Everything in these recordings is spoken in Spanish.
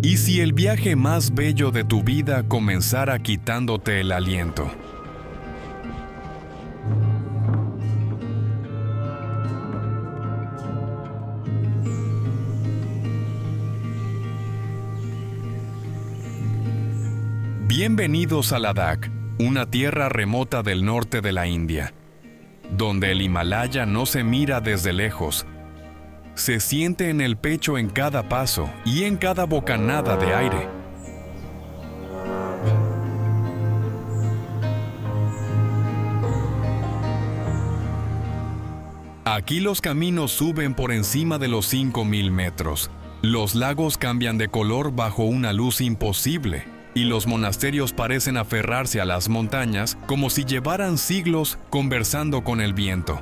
¿Y si el viaje más bello de tu vida comenzara quitándote el aliento? Bienvenidos a Ladakh, una tierra remota del norte de la India, donde el Himalaya no se mira desde lejos, se siente en el pecho en cada paso y en cada bocanada de aire. Aquí los caminos suben por encima de los 5.000 metros, los lagos cambian de color bajo una luz imposible, y los monasterios parecen aferrarse a las montañas como si llevaran siglos conversando con el viento.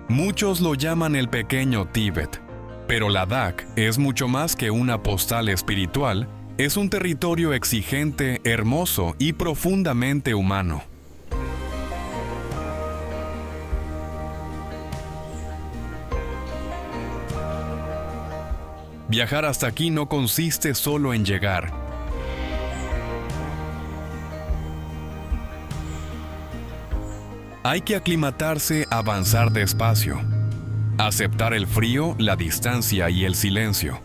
Muchos lo llaman el pequeño Tíbet, pero Ladakh es mucho más que una postal espiritual, es un territorio exigente, hermoso y profundamente humano. Viajar hasta aquí no consiste solo en llegar. Hay que aclimatarse, avanzar despacio, aceptar el frío, la distancia y el silencio.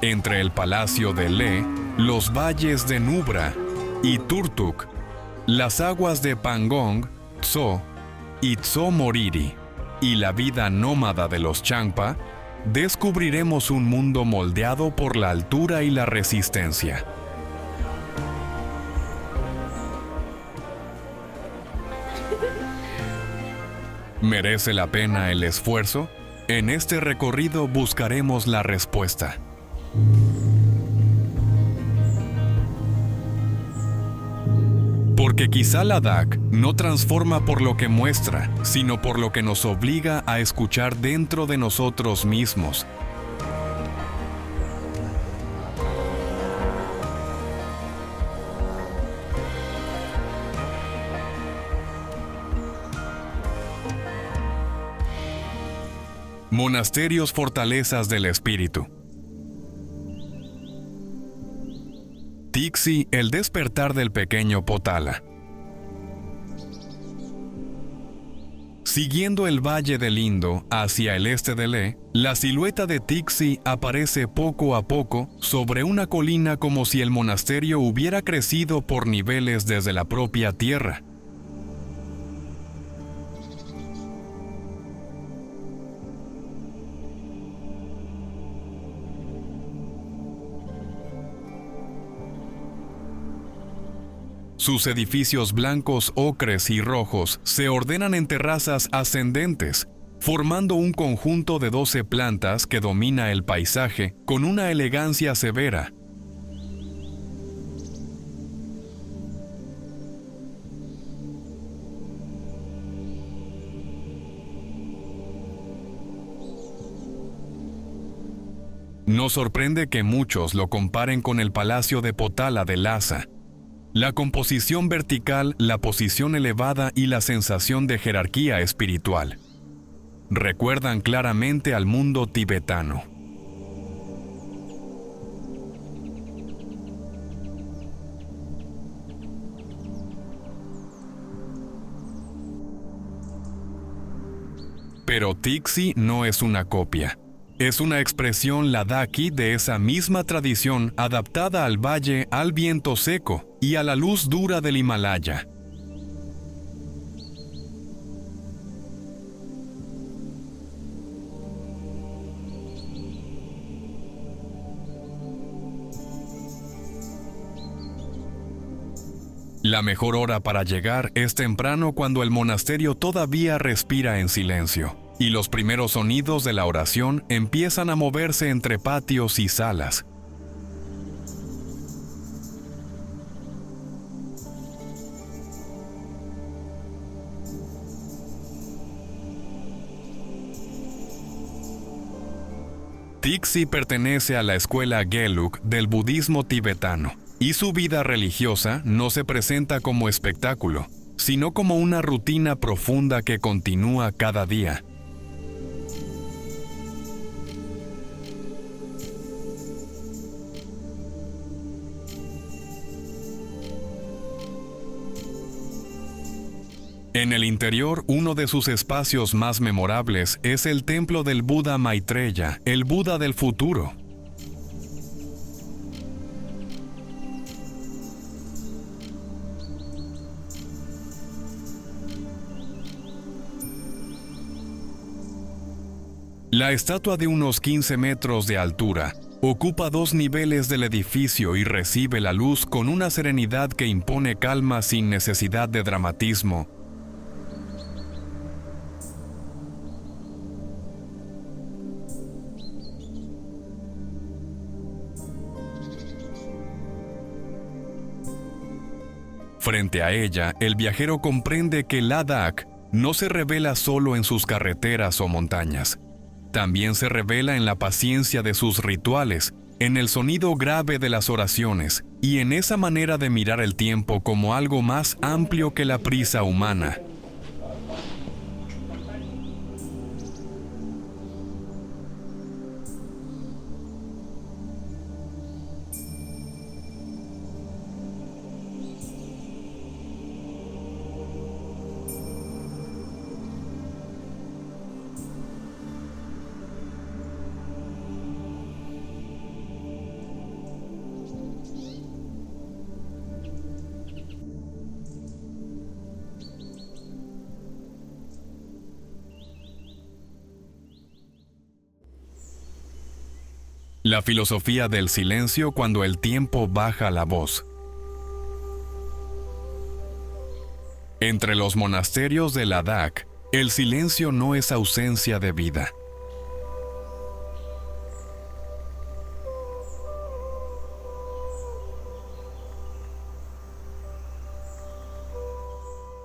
Entre el palacio de Leh, los valles de Nubra y Turtuk, las aguas de Pangong, Tso y Tso Moriri, y la vida nómada de los Changpa, descubriremos un mundo moldeado por la altura y la resistencia. ¿Merece la pena el esfuerzo? En este recorrido buscaremos la respuesta. Porque quizá Ladakh no transforma por lo que muestra, sino por lo que nos obliga a escuchar dentro de nosotros mismos. Monasterios, fortalezas del espíritu. Tixi, el despertar del pequeño Potala. Siguiendo el valle del Indo hacia el este de Leh, la silueta de Tixi aparece poco a poco sobre una colina como si el monasterio hubiera crecido por niveles desde la propia tierra. Sus edificios blancos, ocres y rojos se ordenan en terrazas ascendentes, formando un conjunto de 12 plantas que domina el paisaje con una elegancia severa. No sorprende que muchos lo comparen con el Palacio de Potala de Lhasa. La composición vertical, la posición elevada y la sensación de jerarquía espiritual recuerdan claramente al mundo tibetano. Pero Tixi no es una copia. Es una expresión ladakhi de esa misma tradición adaptada al valle, al viento seco y a la luz dura del Himalaya. La mejor hora para llegar es temprano cuando el monasterio todavía respira en silencio y los primeros sonidos de la oración empiezan a moverse entre patios y salas. Tixi pertenece a la escuela Gelug del budismo tibetano, y su vida religiosa no se presenta como espectáculo, sino como una rutina profunda que continúa cada día. En el interior, uno de sus espacios más memorables es el templo del Buda Maitreya, el Buda del futuro. La estatua de unos 15 metros de altura ocupa 2 niveles del edificio y recibe la luz con una serenidad que impone calma sin necesidad de dramatismo. Frente a ella, el viajero comprende que Ladakh no se revela solo en sus carreteras o montañas. También se revela en la paciencia de sus rituales, en el sonido grave de las oraciones y en esa manera de mirar el tiempo como algo más amplio que la prisa humana. La filosofía del silencio cuando el tiempo baja la voz. Entre los monasterios de Ladakh, el silencio no es ausencia de vida.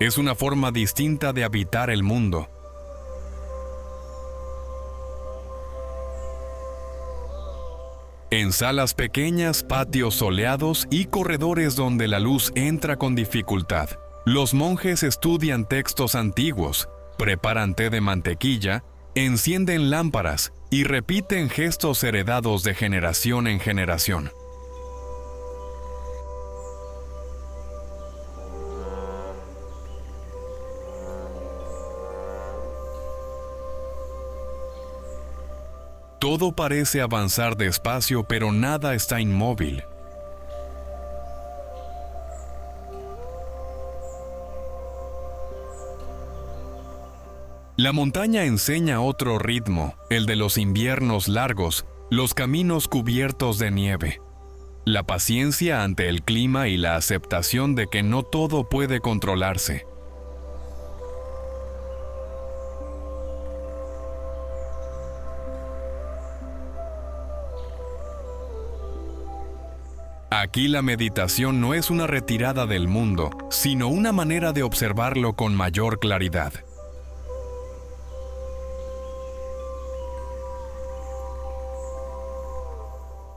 Es una forma distinta de habitar el mundo. En salas pequeñas, patios soleados y corredores donde la luz entra con dificultad, los monjes estudian textos antiguos, preparan té de mantequilla, encienden lámparas y repiten gestos heredados de generación en generación. Todo parece avanzar despacio, pero nada está inmóvil. La montaña enseña otro ritmo, el de los inviernos largos, los caminos cubiertos de nieve. La paciencia ante el clima y la aceptación de que no todo puede controlarse. Aquí la meditación no es una retirada del mundo, sino una manera de observarlo con mayor claridad.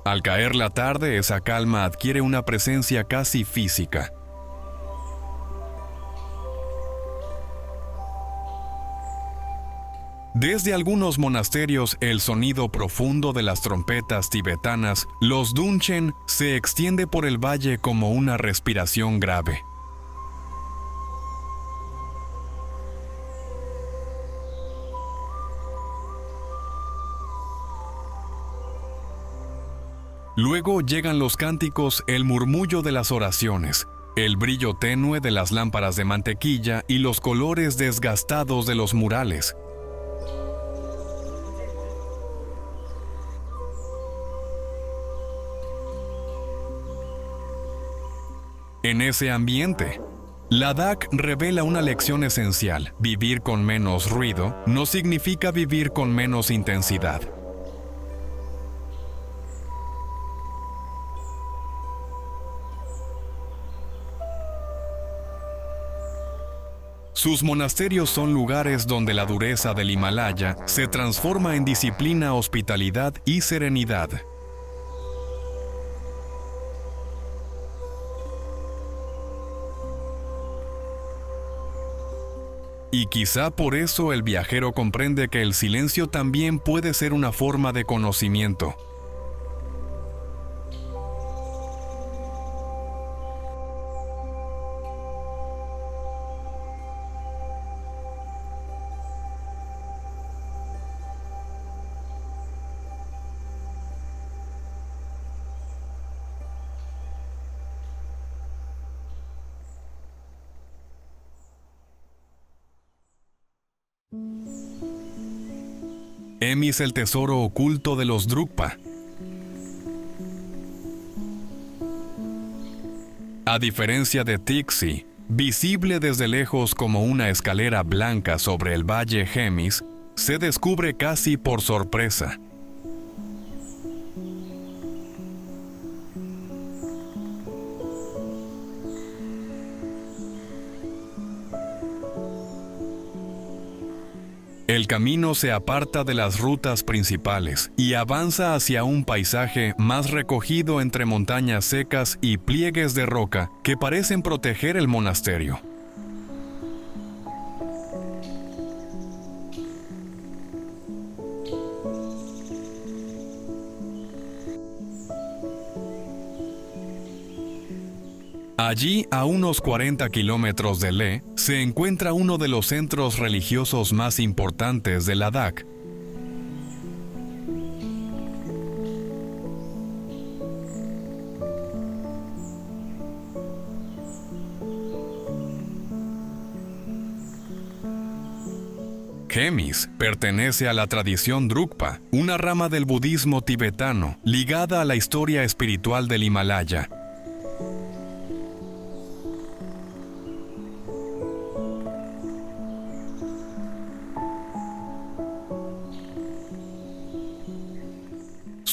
Al caer la tarde, esa calma adquiere una presencia casi física. Desde algunos monasterios, el sonido profundo de las trompetas tibetanas, los Dunchen, se extiende por el valle como una respiración grave. Luego llegan los cánticos, el murmullo de las oraciones, el brillo tenue de las lámparas de mantequilla y los colores desgastados de los murales. En ese ambiente, Ladakh revela una lección esencial. Vivir con menos ruido no significa vivir con menos intensidad. Sus monasterios son lugares donde la dureza del Himalaya se transforma en disciplina, hospitalidad y serenidad. Y quizá por eso el viajero comprende que el silencio también puede ser una forma de conocimiento. Hemis, el tesoro oculto de los Drukpa. A diferencia de Tixi, visible desde lejos como una escalera blanca sobre el valle Hemis, se descubre casi por sorpresa. El camino se aparta de las rutas principales y avanza hacia un paisaje más recogido entre montañas secas y pliegues de roca que parecen proteger el monasterio. Allí, a unos 40 kilómetros de Leh, se encuentra uno de los centros religiosos más importantes de Ladakh. Hemis pertenece a la tradición Drukpa, una rama del budismo tibetano ligada a la historia espiritual del Himalaya.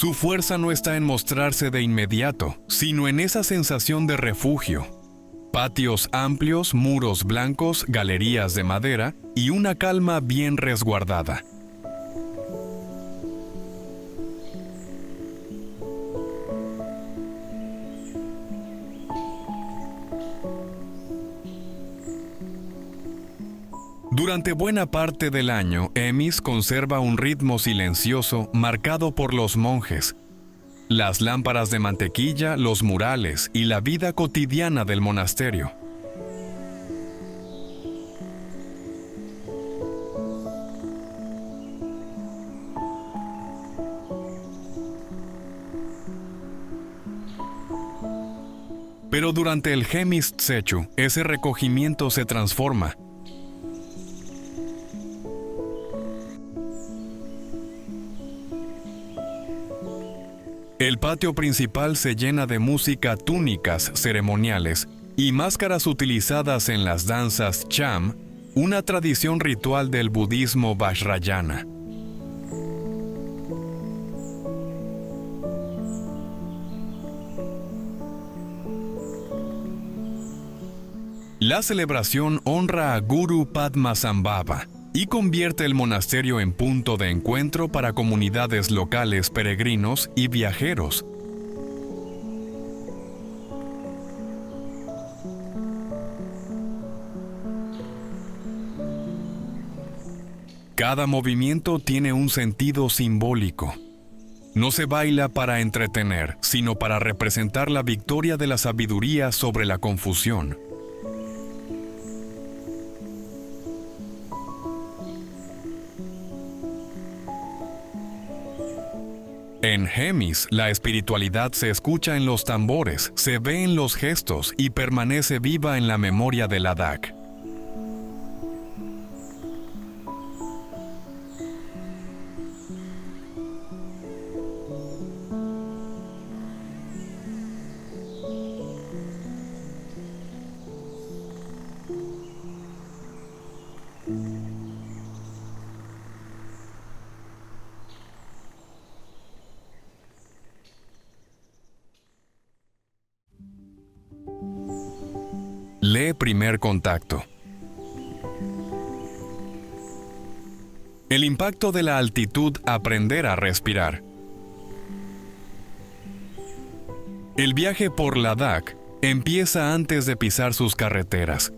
Su fuerza no está en mostrarse de inmediato, sino en esa sensación de refugio. Patios amplios, muros blancos, galerías de madera y una calma bien resguardada. Durante buena parte del año, Hemis conserva un ritmo silencioso marcado por los monjes, las lámparas de mantequilla, los murales y la vida cotidiana del monasterio. Pero durante el Hemis Tsechu, ese recogimiento se transforma. El patio principal se llena de música, túnicas ceremoniales y máscaras utilizadas en las danzas Cham, una tradición ritual del budismo Vajrayana. La celebración honra a Guru Padmasambhava y convierte el monasterio en punto de encuentro para comunidades locales, peregrinos y viajeros. Cada movimiento tiene un sentido simbólico. No se baila para entretener, sino para representar la victoria de la sabiduría sobre la confusión. En Hemis, la espiritualidad se escucha en los tambores, se ve en los gestos y permanece viva en la memoria de Ladakh. Lee Primer contacto. El impacto de la altitud, aprender a respirar. El viaje por Ladakh empieza antes de pisar sus carreteras.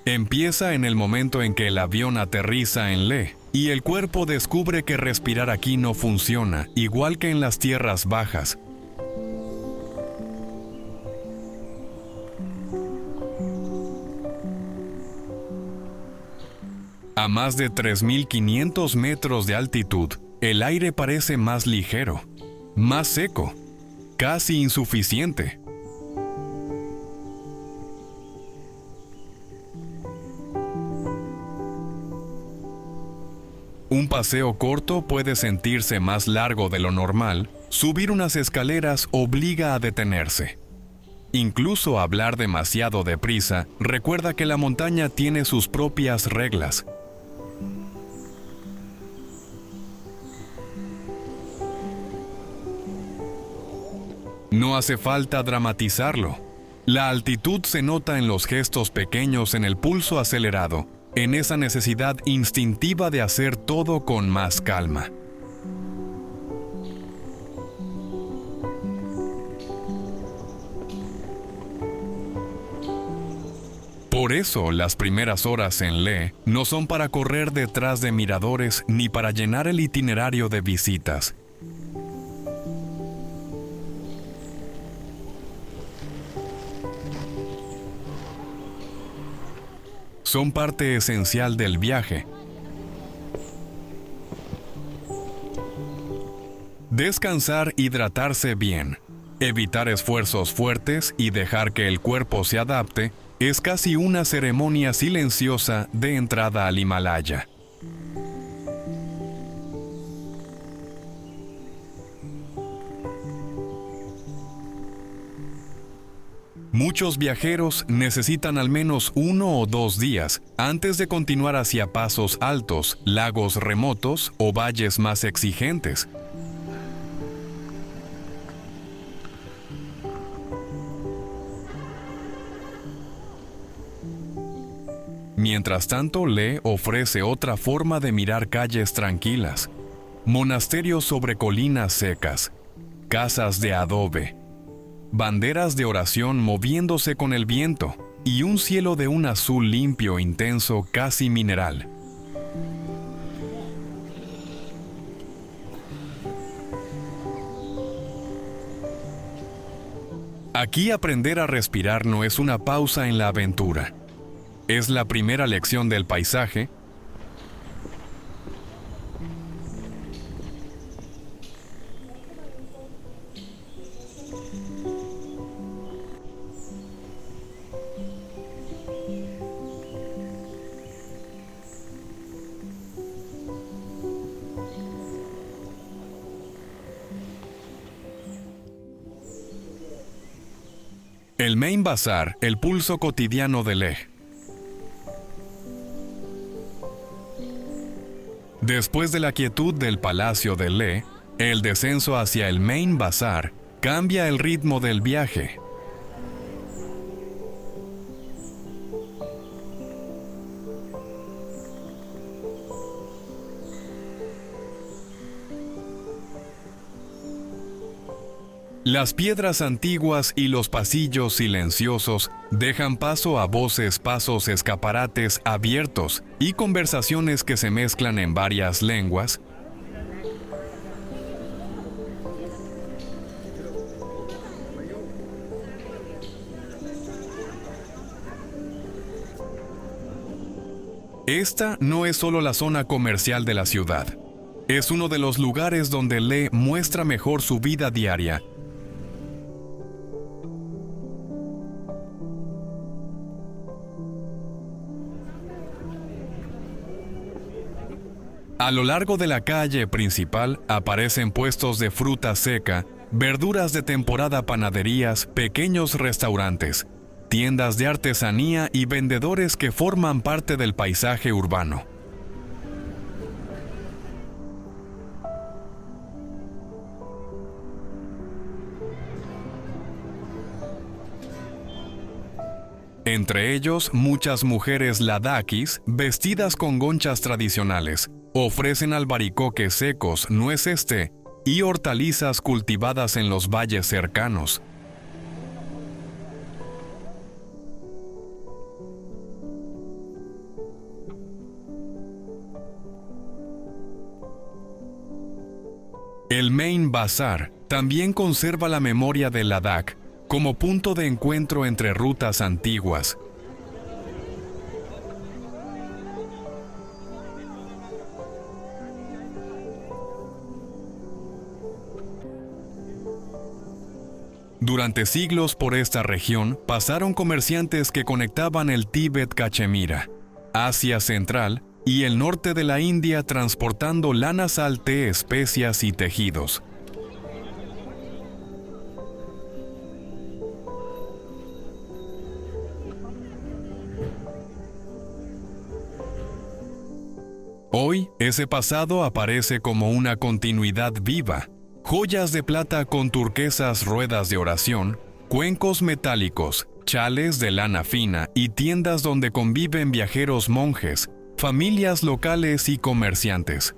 Empieza en el momento en que el avión aterriza en Leh y el cuerpo descubre que respirar aquí no funciona, igual que en las tierras bajas. A más de 3.500 metros de altitud, el aire parece más ligero, más seco, casi insuficiente. Un paseo corto puede sentirse más largo de lo normal. Subir unas escaleras obliga a detenerse. Incluso hablar demasiado deprisa recuerda que la montaña tiene sus propias reglas. No hace falta dramatizarlo. La altitud se nota en los gestos pequeños, en el pulso acelerado, en esa necesidad instintiva de hacer todo con más calma. Por eso, las primeras horas en Leh no son para correr detrás de miradores ni para llenar el itinerario de visitas. Son parte esencial del viaje. Descansar, hidratarse bien, evitar esfuerzos fuertes y dejar que el cuerpo se adapte es casi una ceremonia silenciosa de entrada al Himalaya. Muchos viajeros necesitan al menos 1 o 2 días antes de continuar hacia pasos altos, lagos remotos o valles más exigentes. Mientras tanto, Leh ofrece otra forma de mirar calles tranquilas, monasterios sobre colinas secas, casas de adobe, banderas de oración moviéndose con el viento y un cielo de un azul limpio intenso casi mineral. Aquí aprender a respirar no es una pausa en la aventura. Es la primera lección del paisaje. El Main Bazar, el pulso cotidiano de Leh. Después de la quietud del palacio de Leh, el descenso hacia el Main Bazar cambia el ritmo del viaje. Las piedras antiguas y los pasillos silenciosos dejan paso a voces, pasos, escaparates abiertos y conversaciones que se mezclan en varias lenguas. Esta no es solo la zona comercial de la ciudad. Es uno de los lugares donde Leh muestra mejor su vida diaria. A lo largo de la calle principal aparecen puestos de fruta seca, verduras de temporada, panaderías, pequeños restaurantes, tiendas de artesanía y vendedores que forman parte del paisaje urbano. Entre ellos, muchas mujeres ladakis, vestidas con gonchas tradicionales, ofrecen albaricoques secos, nueces té y hortalizas cultivadas en los valles cercanos. El Main Bazar también conserva la memoria de Ladakh como punto de encuentro entre rutas antiguas. Durante siglos por esta región pasaron comerciantes que conectaban el Tíbet-Cachemira, Asia Central y el norte de la India transportando lana, sal, té, especias y tejidos. Hoy, ese pasado aparece como una continuidad viva. Joyas de plata con turquesas ruedas de oración, cuencos metálicos, chales de lana fina y tiendas donde conviven viajeros monjes, familias locales y comerciantes.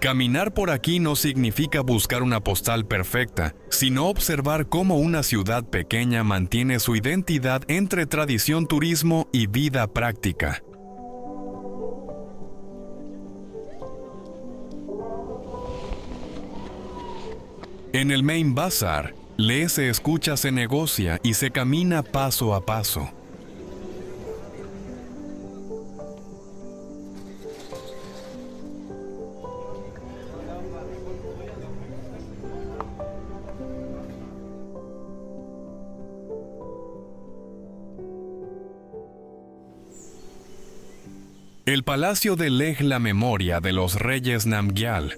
Caminar por aquí no significa buscar una postal perfecta, sino observar cómo una ciudad pequeña mantiene su identidad entre tradición, turismo y vida práctica. En el Main Bazar, se escucha, se negocia y se camina paso a paso. El Palacio de Leh, la memoria de los reyes Namgyal.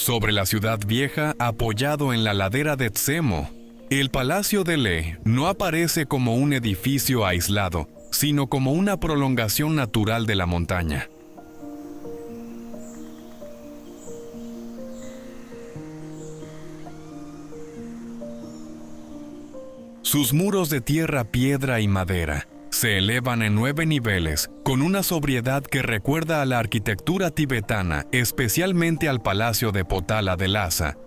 Sobre la ciudad vieja, apoyado en la ladera de Tsemo, el Palacio de Leh no aparece como un edificio aislado, sino como una prolongación natural de la montaña. Sus muros de tierra, piedra y madera se elevan en 9 niveles, con una sobriedad que recuerda a la arquitectura tibetana, especialmente al Palacio de Potala de Lhasa.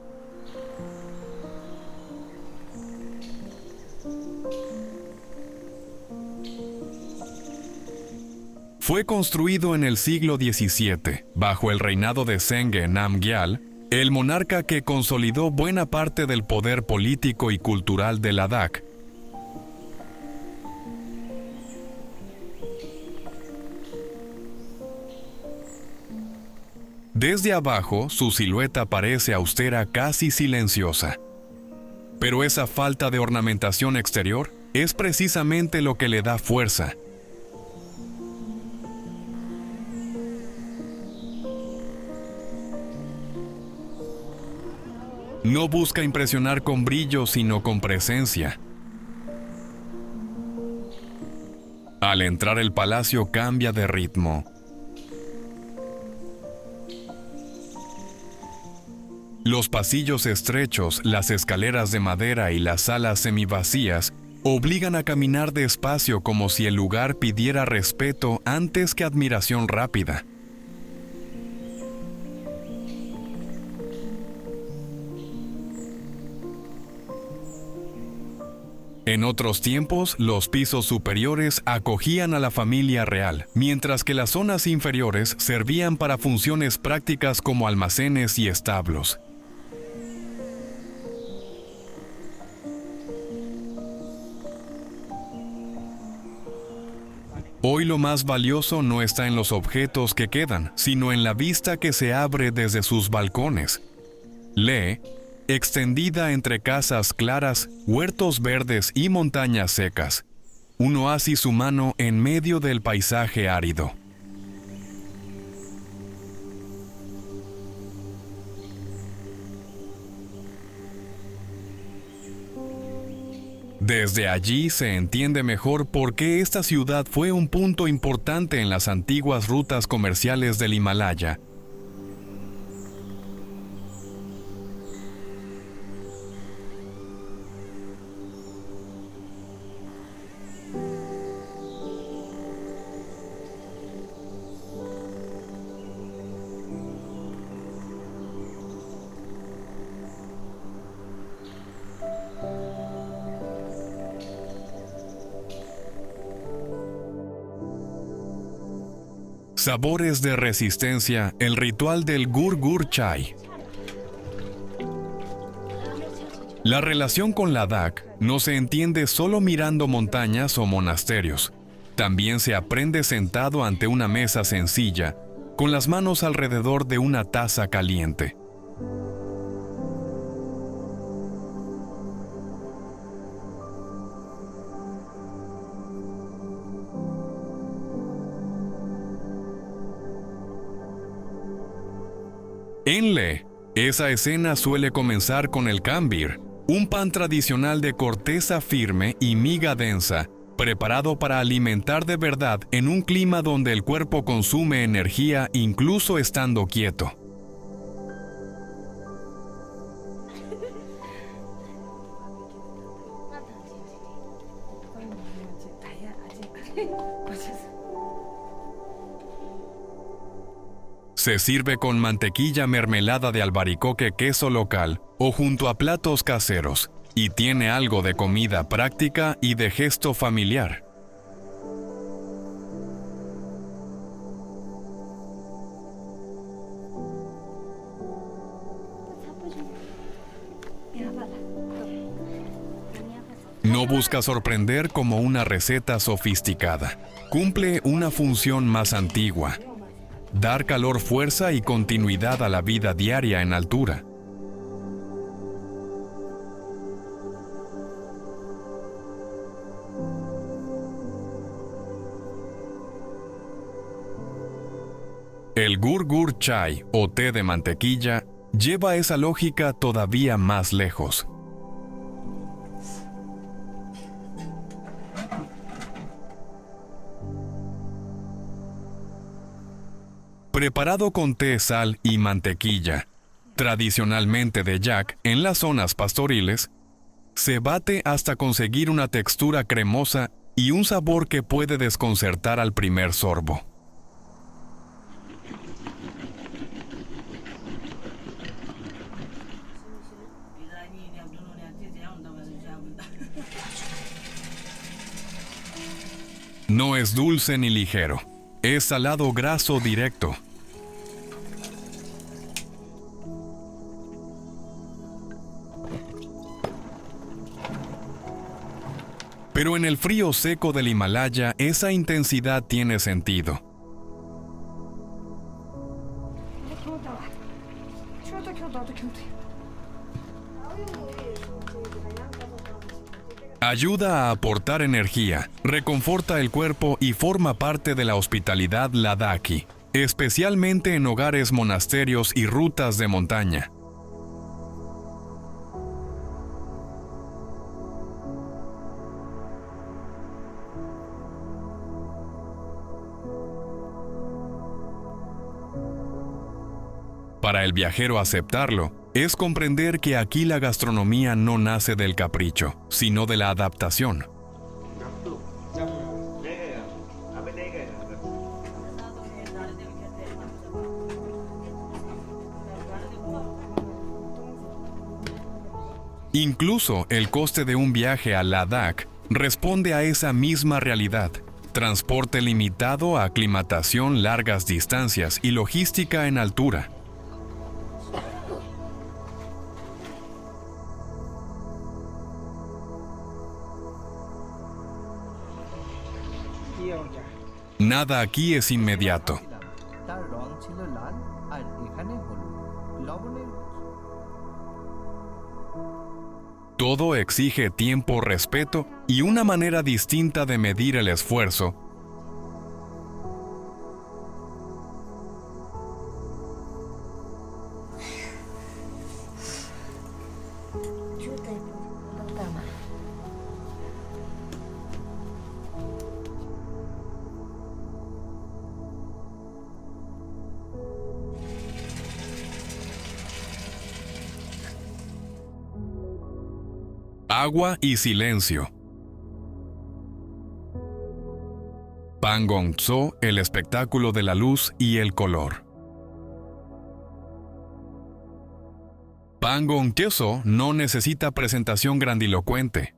Fue construido en el siglo XVII, bajo el reinado de Sengye Namgyal, el monarca que consolidó buena parte del poder político y cultural de Ladakh. Desde abajo, su silueta parece austera, casi silenciosa. Pero esa falta de ornamentación exterior es precisamente lo que le da fuerza. No busca impresionar con brillo, sino con presencia. Al entrar el palacio cambia de ritmo. Los pasillos estrechos, las escaleras de madera y las salas semivacías obligan a caminar despacio como si el lugar pidiera respeto antes que admiración rápida. En otros tiempos, los pisos superiores acogían a la familia real, mientras que las zonas inferiores servían para funciones prácticas como almacenes y establos. Hoy lo más valioso no está en los objetos que quedan, sino en la vista que se abre desde sus balcones. Leh, extendida entre casas claras, huertos verdes y montañas secas, un oasis humano en medio del paisaje árido. Desde allí se entiende mejor por qué esta ciudad fue un punto importante en las antiguas rutas comerciales del Himalaya. Sabores de resistencia, el ritual del Gur Gur Chai. La relación con Ladakh no se entiende solo mirando montañas o monasterios. También se aprende sentado ante una mesa sencilla, con las manos alrededor de una taza caliente. En Leh, esa escena suele comenzar con el kambir, un pan tradicional de corteza firme y miga densa, preparado para alimentar de verdad en un clima donde el cuerpo consume energía incluso estando quieto. Se sirve con mantequilla mermelada de albaricoque queso local o junto a platos caseros, y tiene algo de comida práctica y de gesto familiar. No busca sorprender como una receta sofisticada. Cumple una función más antigua: dar calor, fuerza y continuidad a la vida diaria en altura. El Gur Gur Chai o té de mantequilla lleva esa lógica todavía más lejos. Preparado con té, sal y mantequilla, tradicionalmente de yak en las zonas pastoriles, se bate hasta conseguir una textura cremosa y un sabor que puede desconcertar al primer sorbo. No es dulce ni ligero, es salado graso directo. Pero en el frío seco del Himalaya, esa intensidad tiene sentido. Ayuda a aportar energía, reconforta el cuerpo y forma parte de la hospitalidad ladakhi, especialmente en hogares, monasterios y rutas de montaña. Para el viajero aceptarlo, es comprender que aquí la gastronomía no nace del capricho, sino de la adaptación. Incluso el coste de un viaje a Ladakh responde a esa misma realidad: transporte limitado, aclimatación, largas distancias y logística en altura. Nada aquí es inmediato. Todo exige tiempo, respeto y una manera distinta de medir el esfuerzo. Agua y silencio. Pangong Tso, el espectáculo de la luz y el color. Pangong Tso no necesita presentación grandilocuente.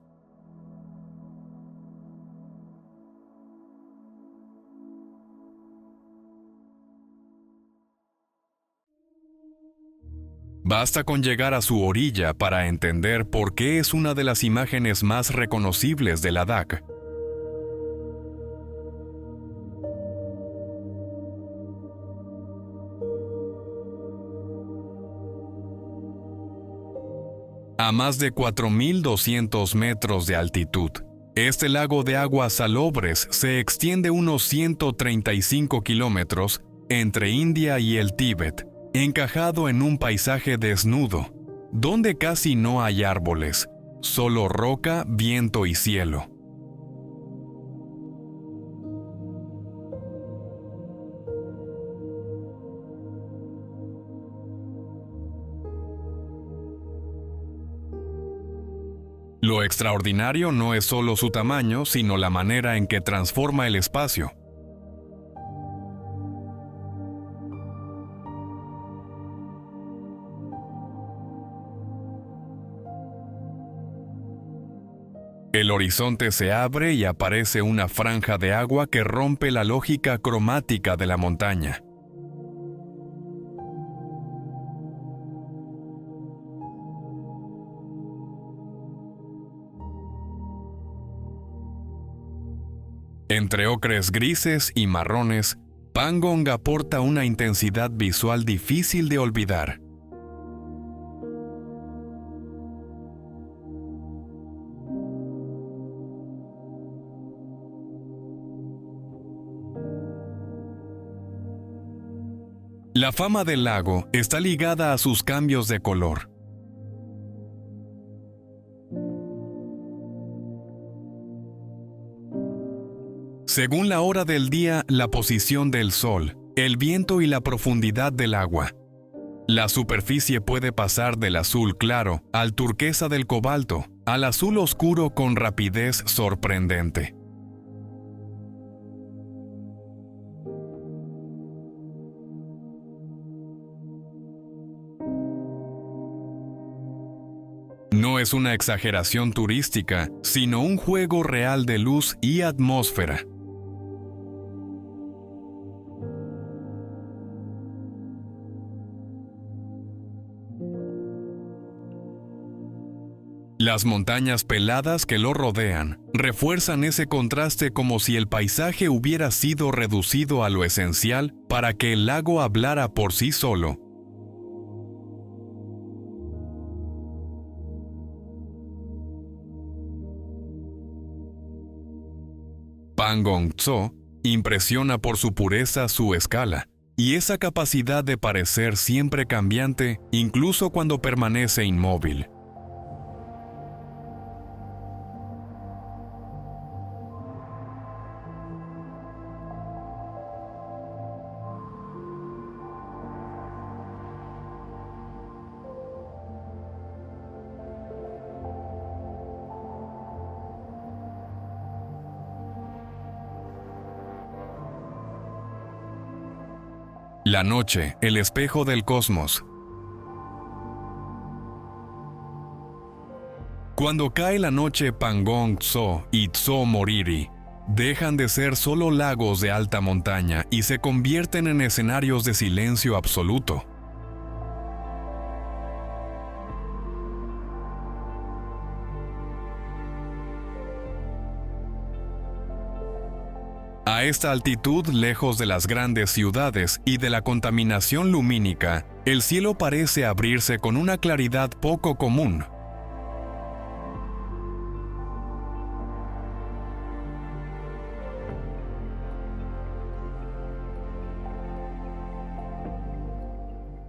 Basta con llegar a su orilla para entender por qué es una de las imágenes más reconocibles de Ladakh. A más de 4.200 metros de altitud, este lago de aguas salobres se extiende unos 135 kilómetros entre India y el Tíbet, encajado en un paisaje desnudo, donde casi no hay árboles, solo roca, viento y cielo. Lo extraordinario no es solo su tamaño, sino la manera en que transforma el espacio. El horizonte se abre y aparece una franja de agua que rompe la lógica cromática de la montaña. Entre ocres grises y marrones, Pangong aporta una intensidad visual difícil de olvidar. La fama del lago está ligada a sus cambios de color. Según la hora del día, la posición del sol, el viento y la profundidad del agua. La superficie puede pasar del azul claro al turquesa del cobalto, al azul oscuro con rapidez sorprendente. No es una exageración turística, sino un juego real de luz y atmósfera. Las montañas peladas que lo rodean refuerzan ese contraste como si el paisaje hubiera sido reducido a lo esencial para que el lago hablara por sí solo. Pangong Tso impresiona por su pureza, su escala, y esa capacidad de parecer siempre cambiante, incluso cuando permanece inmóvil. La noche, el espejo del cosmos. Cuando cae la noche, Pangong Tso y Tso Moriri dejan de ser solo lagos de alta montaña y se convierten en escenarios de silencio absoluto. A esta altitud, lejos de las grandes ciudades y de la contaminación lumínica, el cielo parece abrirse con una claridad poco común.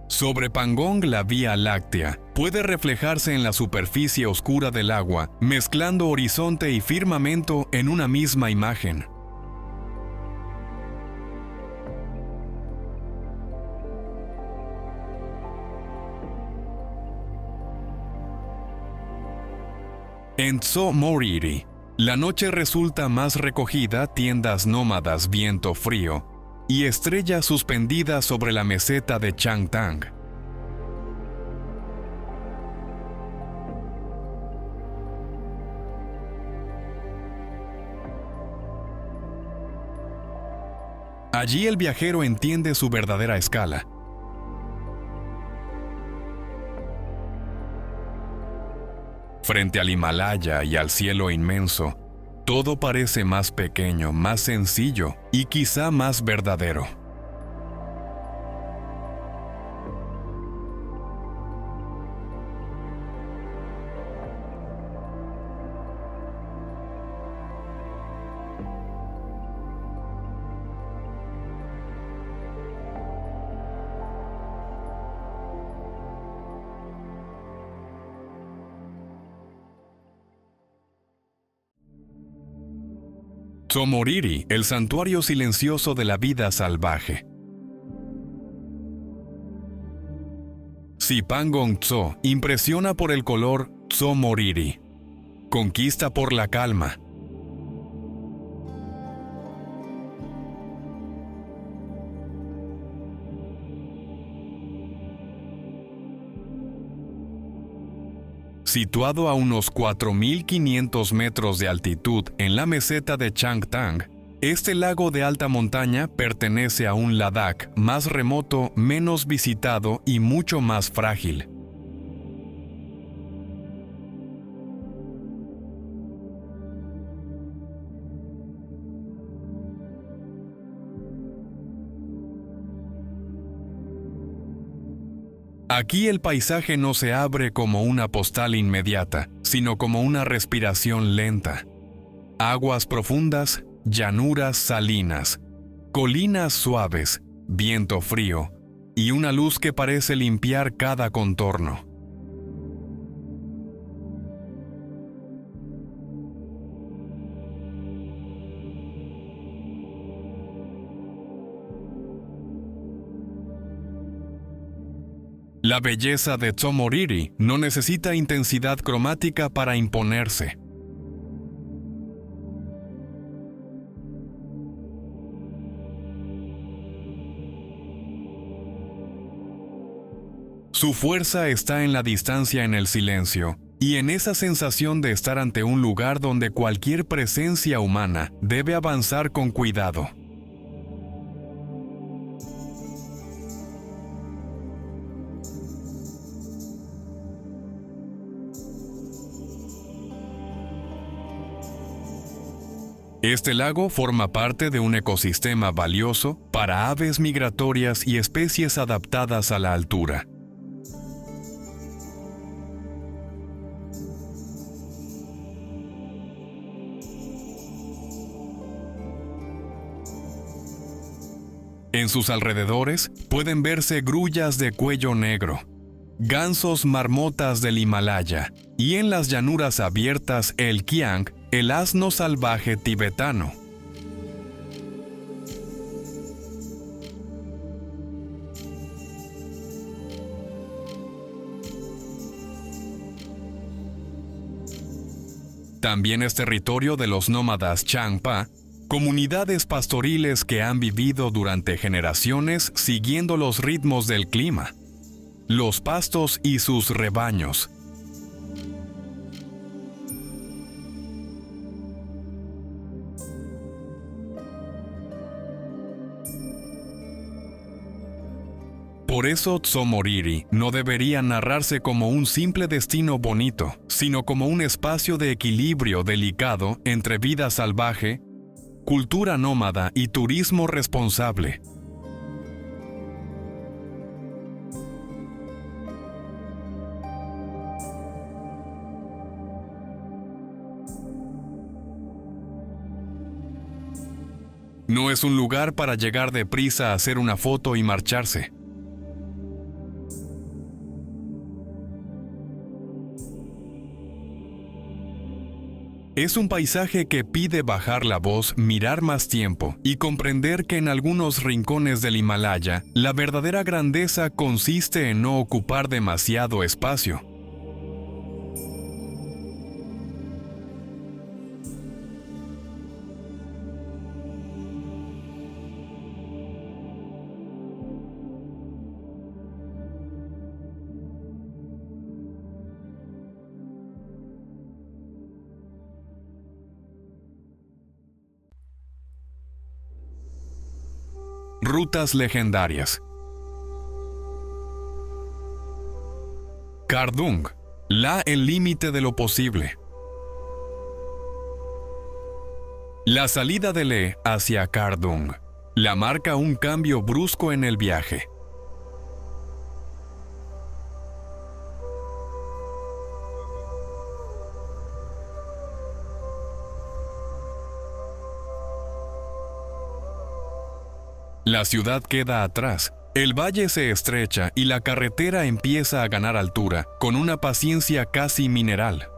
Sobre Pangong, la Vía Láctea puede reflejarse en la superficie oscura del agua, mezclando horizonte y firmamento en una misma imagen. En Tso Moriri, la noche resulta más recogida, tiendas nómadas viento frío y estrellas suspendidas sobre la meseta de Changtang. Allí el viajero entiende su verdadera escala. Frente al Himalaya y al cielo inmenso, todo parece más pequeño, más sencillo y quizá más verdadero. Tso Moriri, el santuario silencioso de la vida salvaje. Si Pangong Tso impresiona por el color, Tso Moriri conquista por la calma. Situado a unos 4.500 metros de altitud en la meseta de Changtang, este lago de alta montaña pertenece a un Ladakh más remoto, menos visitado y mucho más frágil. Aquí el paisaje no se abre como una postal inmediata, sino como una respiración lenta. Aguas profundas, llanuras salinas, colinas suaves, viento frío y una luz que parece limpiar cada contorno. La belleza de Tso Moriri no necesita intensidad cromática para imponerse. Su fuerza está en la distancia, en el silencio, y en esa sensación de estar ante un lugar donde cualquier presencia humana debe avanzar con cuidado. Este lago forma parte de un ecosistema valioso para aves migratorias y especies adaptadas a la altura. En sus alrededores pueden verse grullas de cuello negro, gansos marmotas del Himalaya y en las llanuras abiertas el kiang, el asno salvaje tibetano. También es territorio de los nómadas Changpa, comunidades pastoriles que han vivido durante generaciones siguiendo los ritmos del clima, los pastos y sus rebaños. Por eso Tso Moriri no debería narrarse como un simple destino bonito, sino como un espacio de equilibrio delicado entre vida salvaje, cultura nómada y turismo responsable. No es un lugar para llegar deprisa a hacer una foto y marcharse. Es un paisaje que pide bajar la voz, mirar más tiempo y comprender que en algunos rincones del Himalaya, la verdadera grandeza consiste en no ocupar demasiado espacio. Rutas legendarias. Khardung, el límite de lo posible. La salida de Le hacia Khardung la marca un cambio brusco en el viaje. La ciudad queda atrás, el valle se estrecha y la carretera empieza a ganar altura, con una paciencia casi mineral.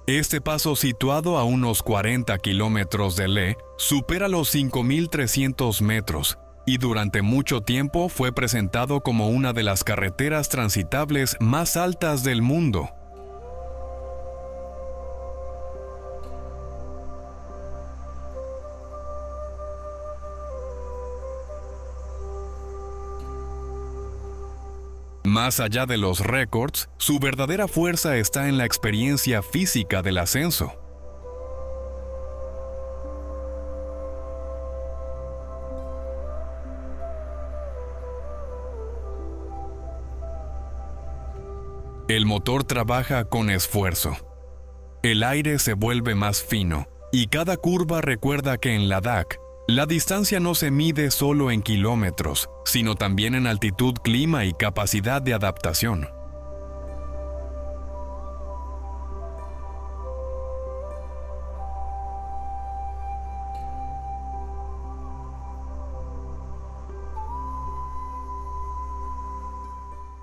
Este paso, situado a unos 40 kilómetros de Le, supera los 5.300 metros, y durante mucho tiempo fue presentado como una de las carreteras transitables más altas del mundo. Más allá de los récords, su verdadera fuerza está en la experiencia física del ascenso. El motor trabaja con esfuerzo. El aire se vuelve más fino, y cada curva recuerda que en Ladakh, la distancia no se mide solo en kilómetros, sino también en altitud, clima y capacidad de adaptación.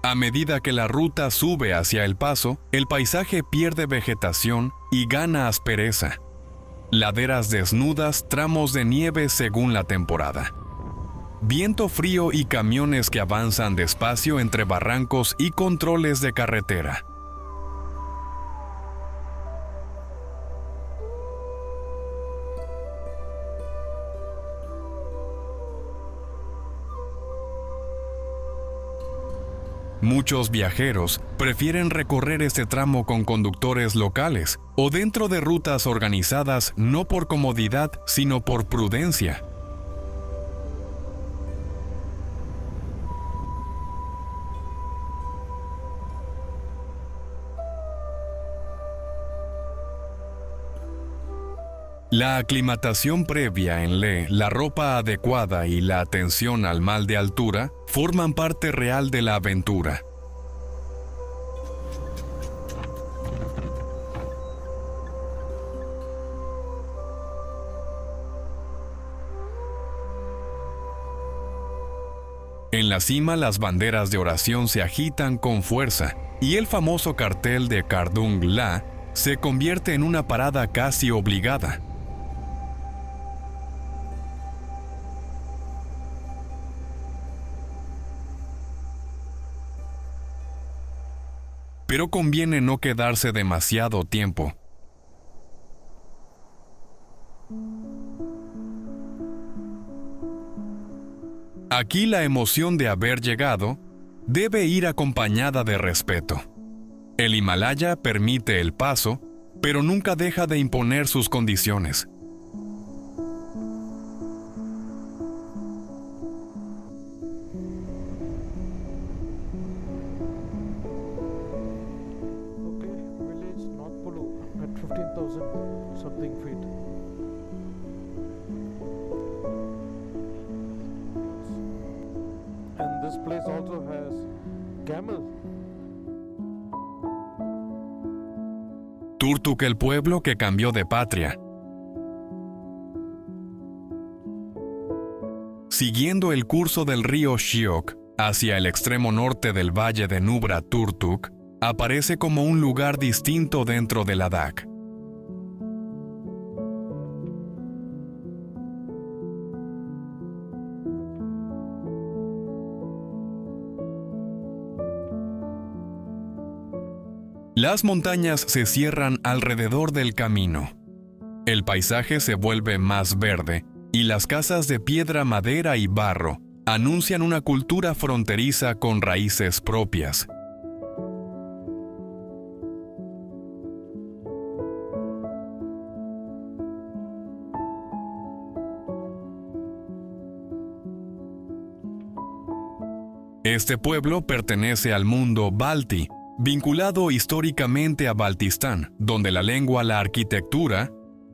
A medida que la ruta sube hacia el paso, el paisaje pierde vegetación y gana aspereza. Laderas desnudas, tramos de nieve según la temporada. Viento frío y camiones que avanzan despacio entre barrancos y controles de carretera. Muchos viajeros prefieren recorrer este tramo con conductores locales o dentro de rutas organizadas no por comodidad, sino por prudencia. La aclimatación previa en Le, la ropa adecuada y la atención al mal de altura forman parte real de la aventura. En la cima, las banderas de oración se agitan con fuerza y el famoso cartel de Khardung La se convierte en una parada casi obligada. Pero conviene no quedarse demasiado tiempo. Aquí la emoción de haber llegado debe ir acompañada de respeto. El Himalaya permite el paso, pero nunca deja de imponer sus condiciones. Turtuk, el pueblo que cambió de patria. Siguiendo el curso del río Shiok hacia el extremo norte del valle de Nubra, Turtuk aparece como un lugar distinto dentro de Ladakh. Las montañas se cierran alrededor del camino. El paisaje se vuelve más verde y las casas de piedra, madera y barro anuncian una cultura fronteriza con raíces propias. Este pueblo pertenece al mundo Balti, vinculado históricamente a Baltistán, donde la lengua, la arquitectura,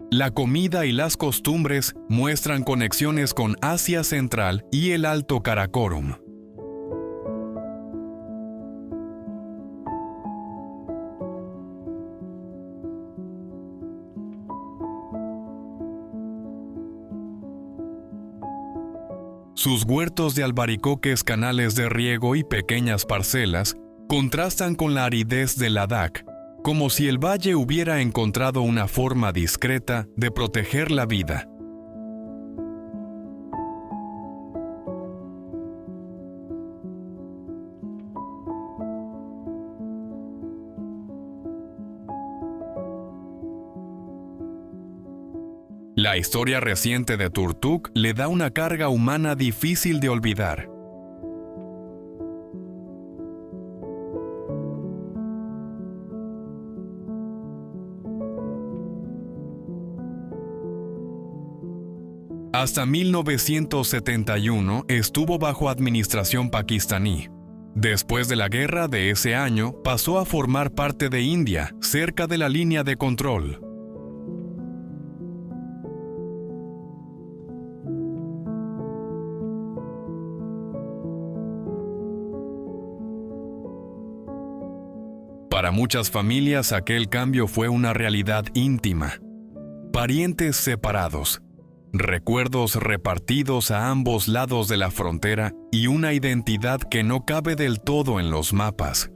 la comida y las costumbres muestran conexiones con Asia Central y el Alto Karakorum. Sus huertos de albaricoques, canales de riego y pequeñas parcelas contrastan con la aridez de Ladakh, como si el valle hubiera encontrado una forma discreta de proteger la vida. La historia reciente de Turtuk le da una carga humana difícil de olvidar. Hasta 1971 estuvo bajo administración pakistaní. Después de la guerra de ese año, pasó a formar parte de India, cerca de la línea de control. Para muchas familias aquel cambio fue una realidad íntima. Parientes separados, recuerdos repartidos a ambos lados de la frontera y una identidad que no cabe del todo en los mapas.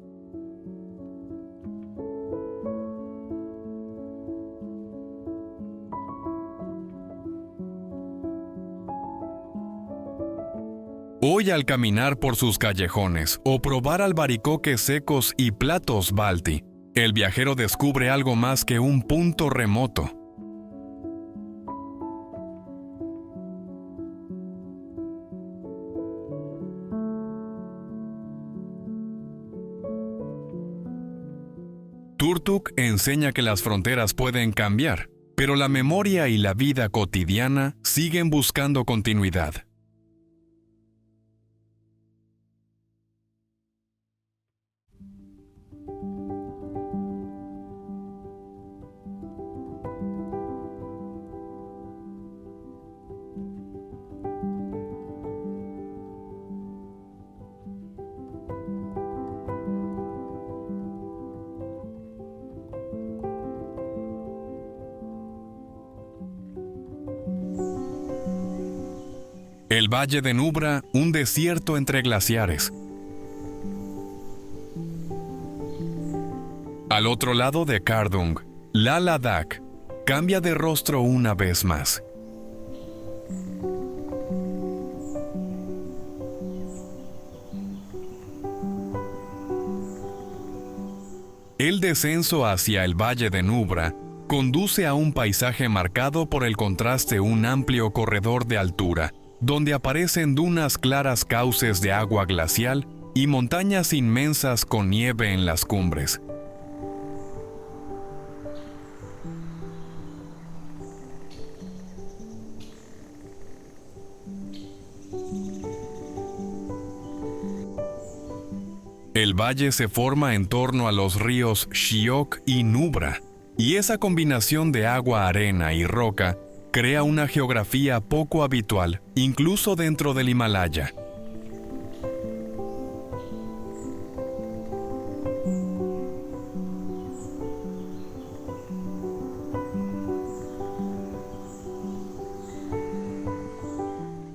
Hoy, al caminar por sus callejones o probar albaricoques secos y platos balti, el viajero descubre algo más que un punto remoto. Turtuk enseña que las fronteras pueden cambiar, pero la memoria y la vida cotidiana siguen buscando continuidad. El Valle de Nubra, un desierto entre glaciares. Al otro lado de Kardung, la Ladakh cambia de rostro una vez más. El descenso hacia el Valle de Nubra conduce a un paisaje marcado por el contraste de un amplio corredor de altura, donde aparecen dunas claras, cauces de agua glacial y montañas inmensas con nieve en las cumbres. El valle se forma en torno a los ríos Shiok y Nubra, y esa combinación de agua, arena y roca crea una geografía poco habitual, incluso dentro del Himalaya.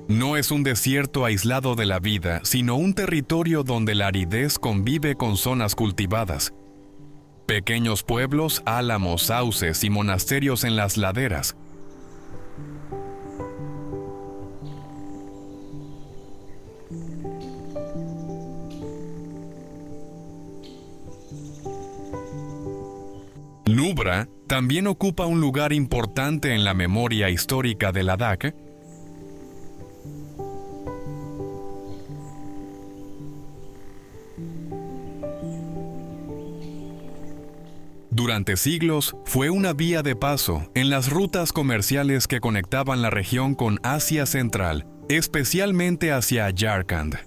No es un desierto aislado de la vida, sino un territorio donde la aridez convive con zonas cultivadas. Pequeños pueblos, álamos, sauces y monasterios en las laderas. Nubra también ocupa un lugar importante en la memoria histórica de Ladakh. Durante siglos fue una vía de paso en las rutas comerciales que conectaban la región con Asia Central, especialmente hacia Yarkand.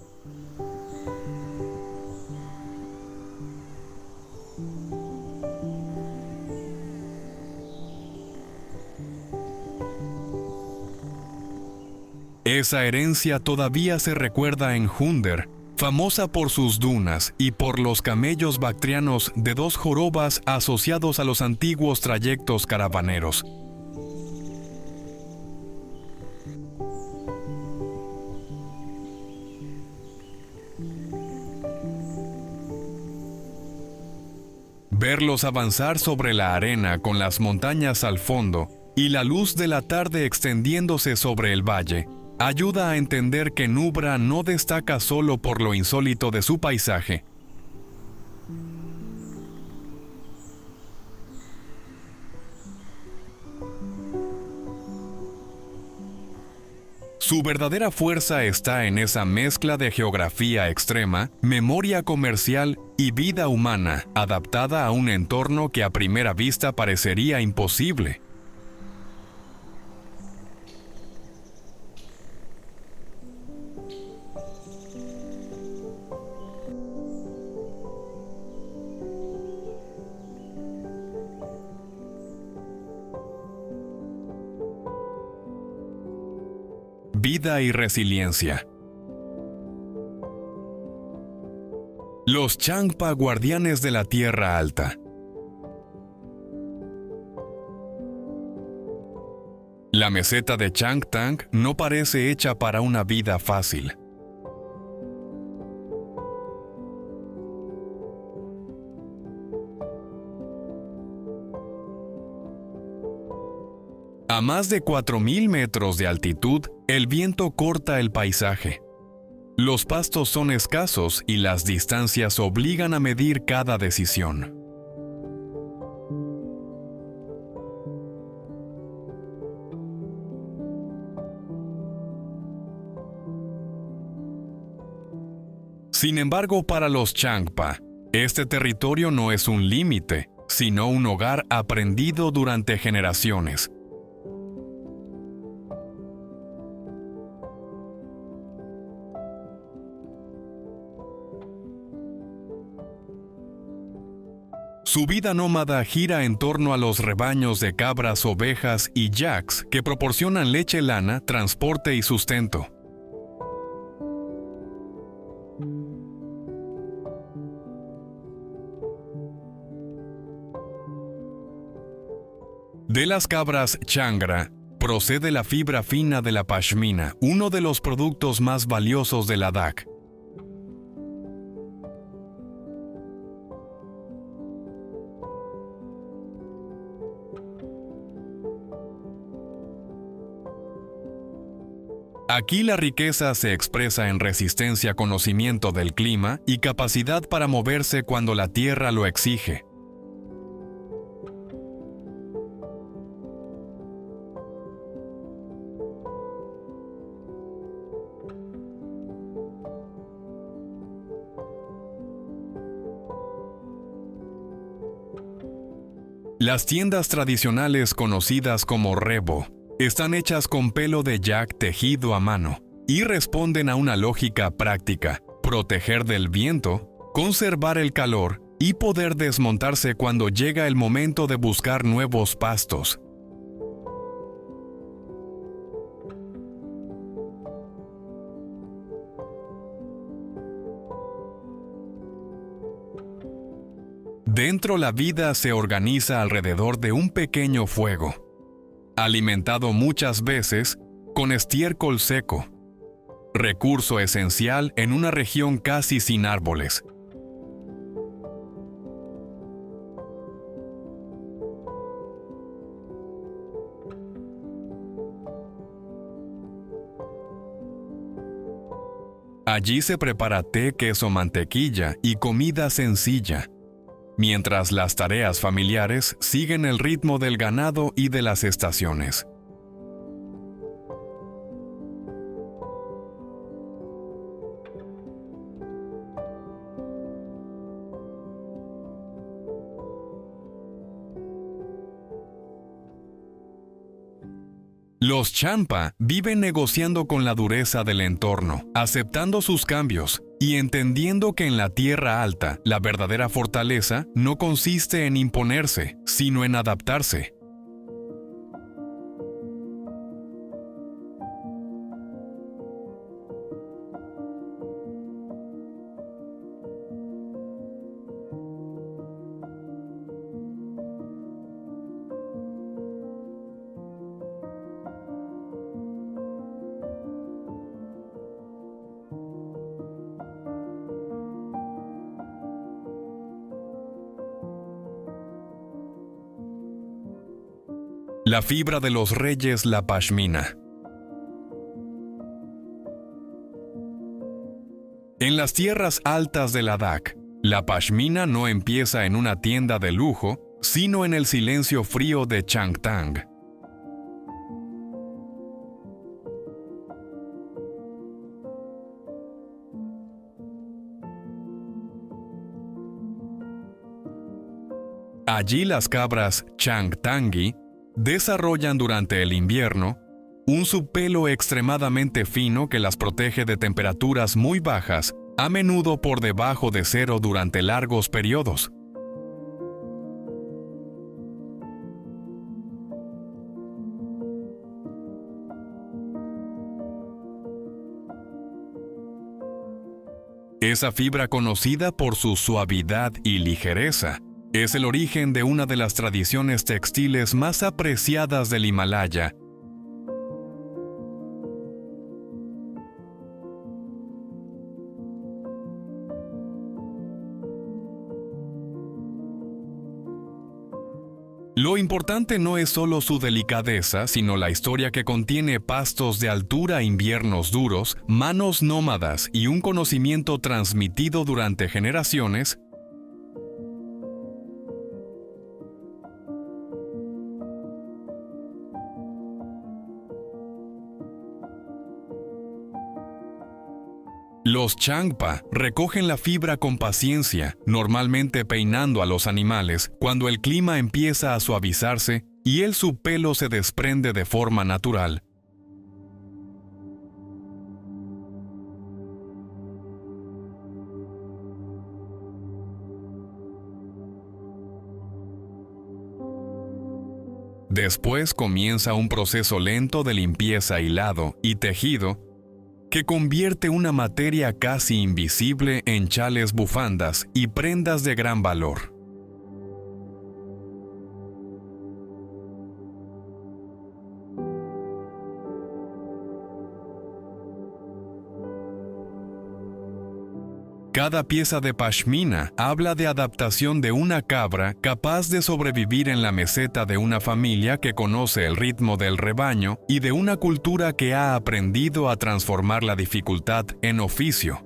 Esa herencia todavía se recuerda en Hunter, famosa por sus dunas y por los camellos bactrianos de 2 jorobas asociados a los antiguos trayectos caravaneros. Verlos avanzar sobre la arena con las montañas al fondo y la luz de la tarde extendiéndose sobre el valle, ayuda a entender que Nubra no destaca solo por lo insólito de su paisaje. Su verdadera fuerza está en esa mezcla de geografía extrema, memoria comercial y vida humana adaptada a un entorno que a primera vista parecería imposible. Vida y resiliencia. Los Changpa, guardianes de la Tierra Alta. La meseta de Changtang no parece hecha para una vida fácil. A más de 4.000 metros de altitud, el viento corta el paisaje. Los pastos son escasos y las distancias obligan a medir cada decisión. Sin embargo, para los Changpa, este territorio no es un límite, sino un hogar aprendido durante generaciones. Su vida nómada gira en torno a los rebaños de cabras, ovejas y yaks que proporcionan leche, lana, transporte y sustento. De las cabras changra procede la fibra fina de la pashmina, uno de los productos más valiosos de Ladakh. Aquí la riqueza se expresa en resistencia, conocimiento del clima y capacidad para moverse cuando la tierra lo exige. Las tiendas tradicionales conocidas como rebo están hechas con pelo de yak tejido a mano y responden a una lógica práctica: proteger del viento, conservar el calor y poder desmontarse cuando llega el momento de buscar nuevos pastos. Dentro, la vida se organiza alrededor de un pequeño fuego, alimentado muchas veces con estiércol seco, recurso esencial en una región casi sin árboles. Allí se prepara té, queso, mantequilla y comida sencilla, mientras las tareas familiares siguen el ritmo del ganado y de las estaciones. Los Champa viven negociando con la dureza del entorno, aceptando sus cambios y entendiendo que en la Tierra Alta la verdadera fortaleza no consiste en imponerse, sino en adaptarse. La fibra de los reyes, la pashmina. En las tierras altas de Ladakh, la pashmina no empieza en una tienda de lujo, sino en el silencio frío de Changtang. Allí las cabras Changtangi desarrollan durante el invierno un subpelo extremadamente fino que las protege de temperaturas muy bajas, a menudo por debajo de cero durante largos periodos. Esa fibra, conocida por su suavidad y ligereza, es el origen de una de las tradiciones textiles más apreciadas del Himalaya. Lo importante no es solo su delicadeza, sino la historia que contiene: pastos de altura, inviernos duros, manos nómadas y un conocimiento transmitido durante generaciones. Los Changpa recogen la fibra con paciencia, normalmente peinando a los animales cuando el clima empieza a suavizarse y el subpelo se desprende de forma natural. Después comienza un proceso lento de limpieza, hilado y tejido que convierte una materia casi invisible en chales, bufandas y prendas de gran valor. Cada pieza de pashmina habla de adaptación de una cabra capaz de sobrevivir en la meseta, de una familia que conoce el ritmo del rebaño y de una cultura que ha aprendido a transformar la dificultad en oficio.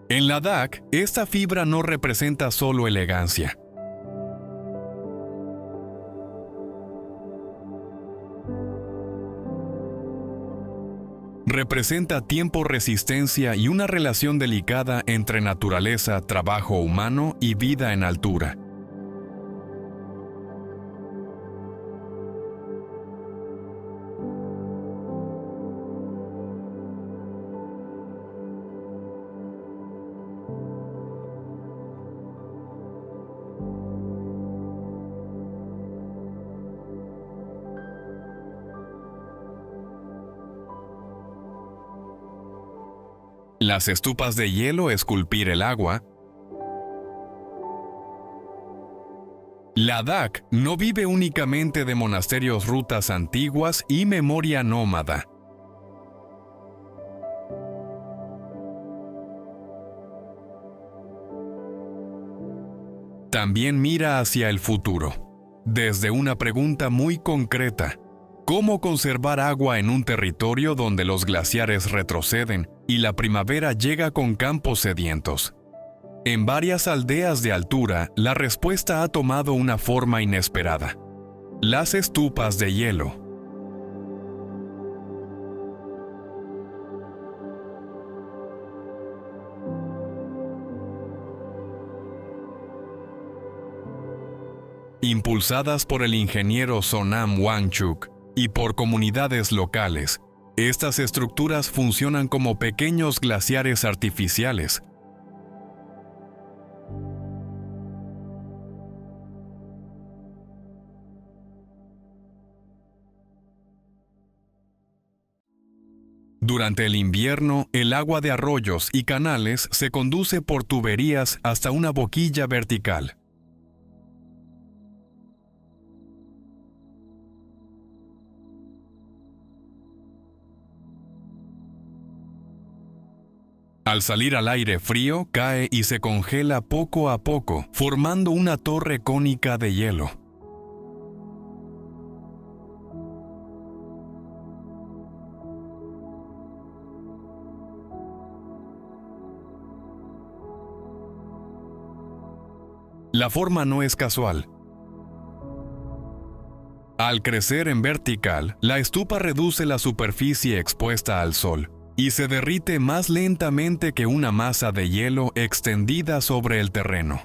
En Ladakh, esta fibra no representa solo elegancia. Representa tiempo, resistencia y una relación delicada entre naturaleza, trabajo humano y vida en altura. Las estupas de hielo, esculpir el agua. Ladakh no vive únicamente de monasterios, rutas antiguas y memoria nómada. También mira hacia el futuro, desde una pregunta muy concreta: ¿cómo conservar agua en un territorio donde los glaciares retroceden y la primavera llega con campos sedientos? En varias aldeas de altura, la respuesta ha tomado una forma inesperada: las estupas de hielo. Impulsadas por el ingeniero Sonam Wangchuk y por comunidades locales, estas estructuras funcionan como pequeños glaciares artificiales. Durante el invierno, el agua de arroyos y canales se conduce por tuberías hasta una boquilla vertical. Al salir al aire frío, cae y se congela poco a poco, formando una torre cónica de hielo. La forma no es casual. Al crecer en vertical, la estupa reduce la superficie expuesta al sol y se derrite más lentamente que una masa de hielo extendida sobre el terreno.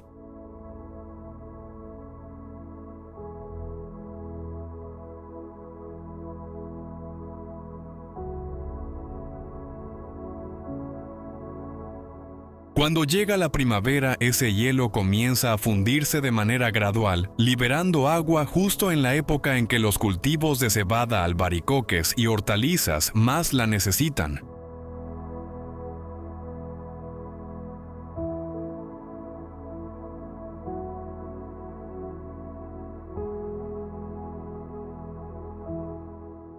Cuando llega la primavera, ese hielo comienza a fundirse de manera gradual, liberando agua justo en la época en que los cultivos de cebada, albaricoques y hortalizas más la necesitan.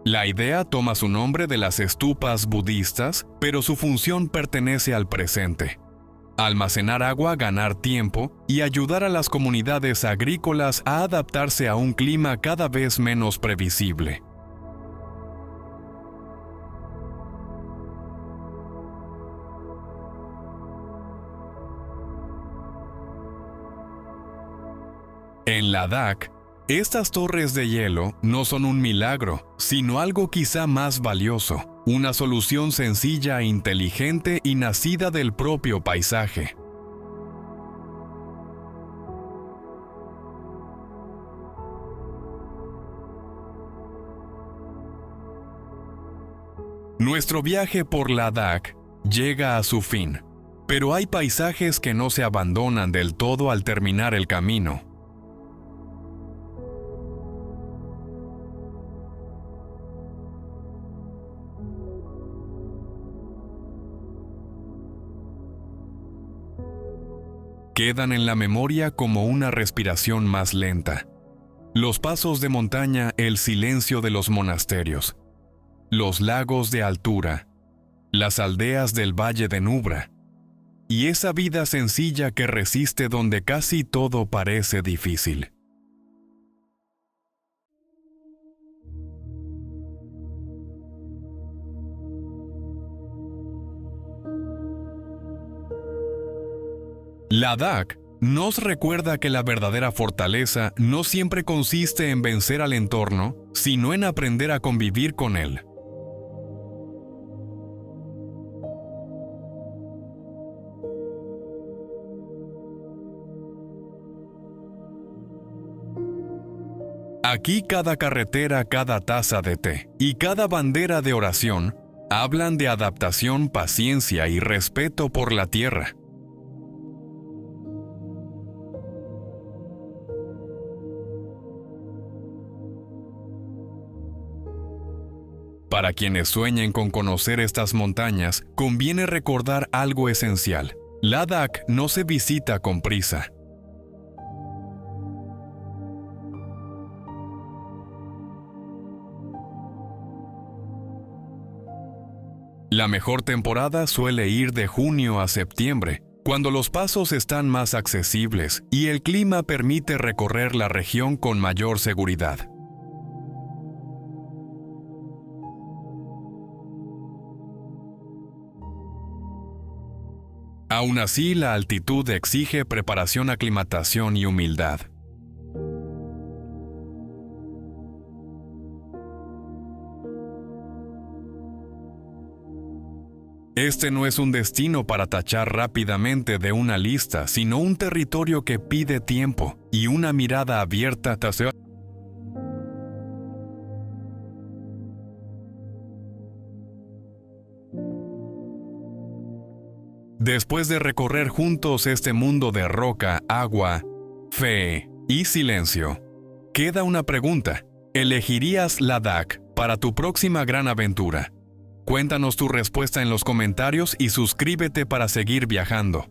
La idea toma su nombre de las estupas budistas, pero su función pertenece al presente. Almacenar agua, ganar tiempo y ayudar a las comunidades agrícolas a adaptarse a un clima cada vez menos previsible. En Ladakh, estas torres de hielo no son un milagro, sino algo quizá más valioso. Una solución sencilla, inteligente y nacida del propio paisaje. Nuestro viaje por Ladakh llega a su fin, pero hay paisajes que no se abandonan del todo al terminar el camino. Quedan en la memoria como una respiración más lenta. Los pasos de montaña, el silencio de los monasterios, los lagos de altura, las aldeas del Valle de Nubra, y esa vida sencilla que resiste donde casi todo parece difícil. Ladakh nos recuerda que la verdadera fortaleza no siempre consiste en vencer al entorno, sino en aprender a convivir con él. Aquí cada carretera, cada taza de té y cada bandera de oración hablan de adaptación, paciencia y respeto por la tierra. Para quienes sueñen con conocer estas montañas, conviene recordar algo esencial. Ladakh no se visita con prisa. La mejor temporada suele ir de junio a septiembre, cuando los pasos están más accesibles y el clima permite recorrer la región con mayor seguridad. Aún así, la altitud exige preparación, aclimatación y humildad. Este no es un destino para tachar rápidamente de una lista, sino un territorio que pide tiempo y una mirada abierta hacia... Después de recorrer juntos este mundo de roca, agua, fe y silencio, queda una pregunta. ¿Elegirías Ladakh para tu próxima gran aventura? Cuéntanos tu respuesta en los comentarios y suscríbete para seguir viajando.